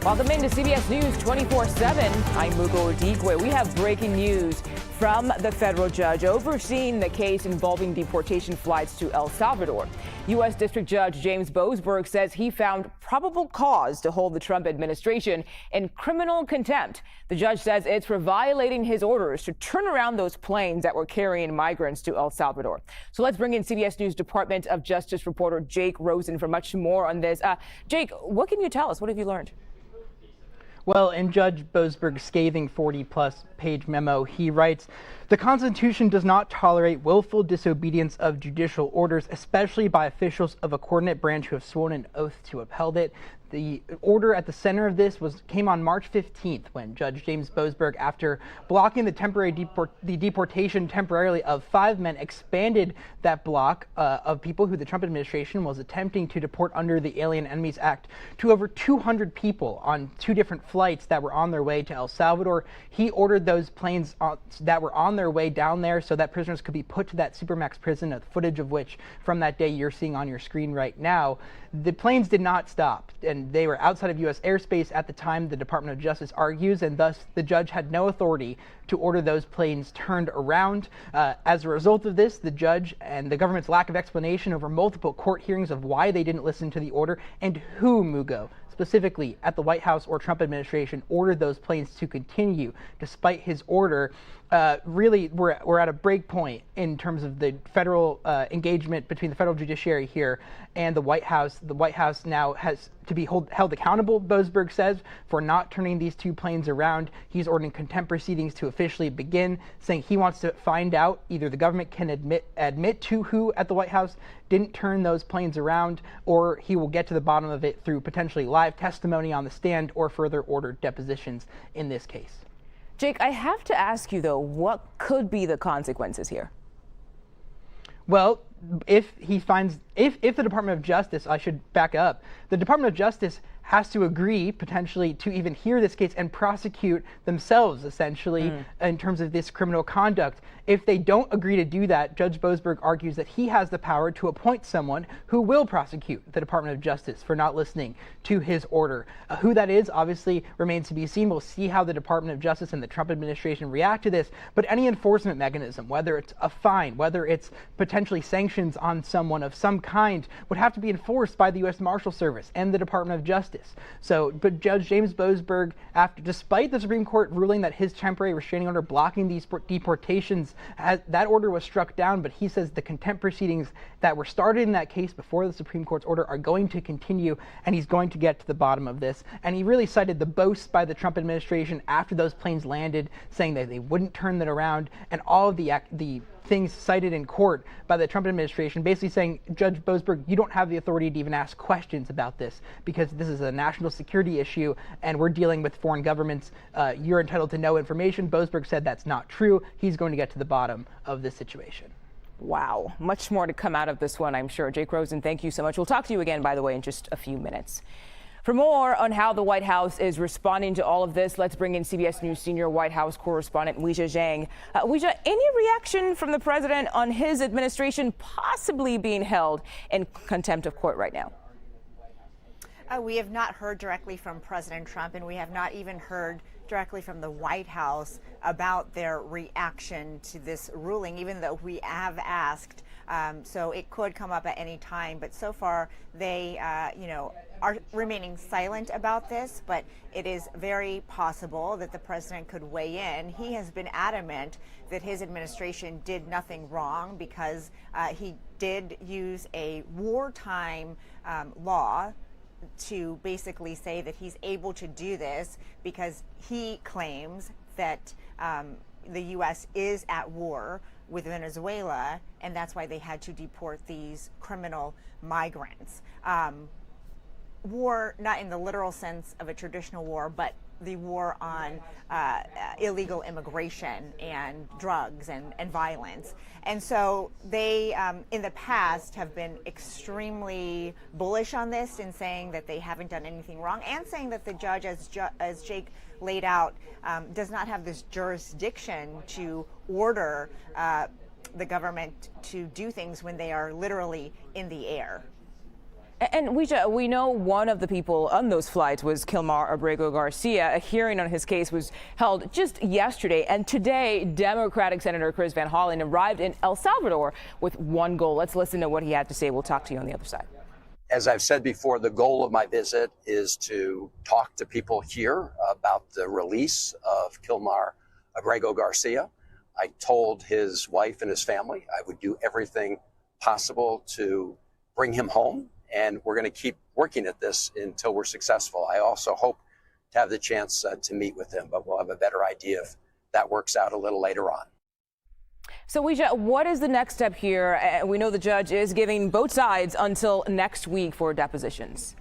Welcome into CBS News 24/7. I'm Mugo Odigwe. We have breaking news from the federal judge overseeing the case involving deportation flights to El Salvador. U.S. District Judge James Boasberg says he found probable cause to hold the Trump administration in criminal contempt. The judge says it's for violating his orders to turn around those planes that were carrying migrants to El Salvador. So let's bring in CBS News Department of Justice reporter Jake Rosen for much more on this. Jake, what can you tell us? What have you learned? Well, in Judge Boasberg's scathing 40-plus page memo, he writes, "The Constitution does not tolerate willful disobedience of judicial orders, especially by officials of a coordinate branch who have sworn an oath to uphold it." The order at the center of this came on March 15th when Judge James Boasberg, after blocking the deportation temporarily of 5 men, expanded that block of people who the Trump administration was attempting to deport under the Alien Enemies Act to over 200 people on 2 different flights that were on their way to El Salvador. He ordered those planes that were on their way down there so that prisoners could be put to that Supermax prison, the footage of which from that day you're seeing on your screen right now. The planes did not stop, and they were outside of U.S. airspace at the time, the Department of Justice argues, and thus the judge had no authority to order those planes turned around. As a result of this, the judge and the government's lack of explanation over multiple court hearings of why they didn't listen to the order and who, Mugo, specifically at the White House or Trump administration, ordered those planes to continue despite his order. Really, we're at a break point in terms of the federal engagement between the federal judiciary here and the White House. The White House now has to be held accountable, Boasberg says, for not turning these 2 planes around. He's ordering contempt proceedings to officially begin, saying he wants to find out either the government can admit to who at the White House didn't turn those planes around, or he will get to the bottom of it through potentially live testimony on the stand or further ordered depositions in this case. Jake, I have to ask you, though, what could be the consequences here? Well, if the Department of Justice, I should back up, the Department of Justice has to agree potentially to even hear this case and prosecute themselves, essentially, in terms of this criminal conduct. If they don't agree to do that, Judge Boasberg argues that he has the power to appoint someone who will prosecute the Department of Justice for not listening to his order. Who that is obviously remains to be seen. We'll see how the Department of Justice and the Trump administration react to this, but any enforcement mechanism, whether it's a fine, whether it's potentially sanctions on someone of some kind, would have to be enforced by the U.S. Marshal Service and the Department of Justice. But Judge James Boasberg, despite the Supreme Court ruling that his temporary restraining order blocking these deportations, that order was struck down, but he says the contempt proceedings that were started in that case before the Supreme Court's order are going to continue, and he's going to get to the bottom of this. And he really cited the boasts by the Trump administration after those planes landed, saying that they wouldn't turn that around, and all of the things cited in court by the Trump administration, basically saying, Judge Boasberg, you don't have the authority to even ask questions about this because this is a national security issue and we're dealing with foreign governments. You're entitled to no information. Boasberg said that's not true. He's going to get to the bottom of this situation. Wow. Much more to come out of this one, I'm sure. Jake Rosen, thank you so much. We'll talk to you again, by the way, in just a few minutes. For more on how the White House is responding to all of this, let's bring in CBS News senior White House correspondent Weijia Jiang. Weijia, any reaction from the president on his administration possibly being held in contempt of court right now? We have not heard directly from President Trump, and we have not even heard directly from the White House about their reaction to this ruling, even though we have asked. So it could come up at any time. But so far, they, are remaining silent about this. But it is very possible that the president could weigh in. He has been adamant that his administration did nothing wrong because he did use a wartime law to basically say that he's able to do this because he claims that the U.S. is at war with Venezuela, and that's why they had to deport these criminal migrants. War, not in the literal sense of a traditional war, but the war on illegal immigration and drugs and violence. And so they, in the past, have been extremely bullish on this in saying that they haven't done anything wrong and saying that the judge, as Jake laid out, does not have this jurisdiction to order the government to do things when they are literally in the air. And we know one of the people on those flights was Kilmar Abrego Garcia. A hearing on his case was held just yesterday. And today, Democratic Senator Chris Van Hollen arrived in El Salvador with one goal. Let's listen to what he had to say. We'll talk to you on the other side. As I've said before, the goal of my visit is to talk to people here about the release of Kilmar Abrego Garcia. I told his wife and his family I would do everything possible to bring him home, and we're going to keep working at this until we're successful. I also hope to have the chance to meet with him, but we'll have a better idea if that works out a little later on. So, Weijia, what is the next step here? We know the judge is giving both sides until next week for depositions.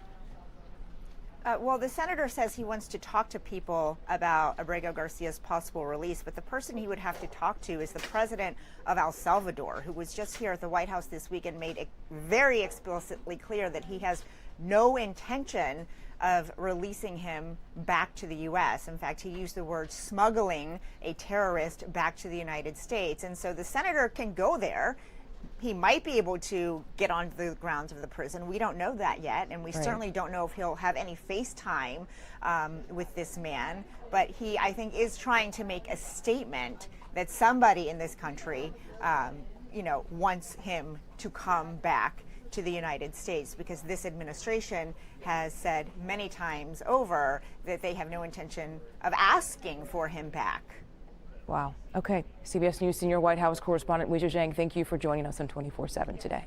Well, the senator says he wants to talk to people about Abrego Garcia's possible release, but the person he would have to talk to is the president of El Salvador, who was just here at the White House this week and made it very explicitly clear that he has no intention of releasing him back to the U.S. In fact, he used the word smuggling a terrorist back to the United States. And so the senator can go there. He might be able to get onto the grounds of the prison. We don't know that yet, and we certainly don't know if he'll have any FaceTime with this man. But he, I think, is trying to make a statement that somebody in this country, wants him to come back to the United States, because this administration has said many times over that they have no intention of asking for him back. Wow. Okay. CBS News senior White House correspondent Weijia Jiang, thank you for joining us on 24/7 today.